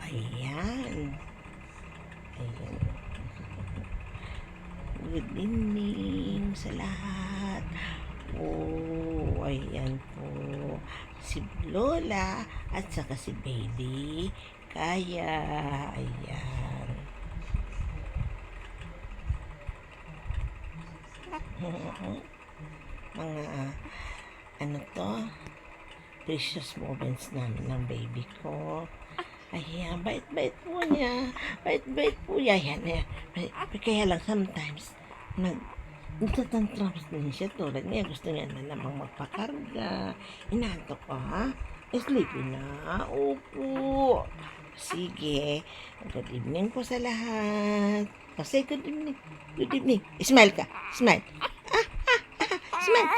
ayan. Ayan. Good evening sa lahat. Ayan po. Si Lola at saka si Baby Kaya. Ayan. Mga ano to, precious moments namin ng baby ko. Ayan, bait-bait po niya. Bait-bait po niya. Ayan, ayan. Kaya lang sometimes, nagtatantrums din siya. Tulad niya, gusto niya na namang magpakarga. Inaantok ko, ha? Sleepy na. Opo. Sige. Good evening po sa lahat. Say good evening. Good evening. Smile ka. Smile. Smile.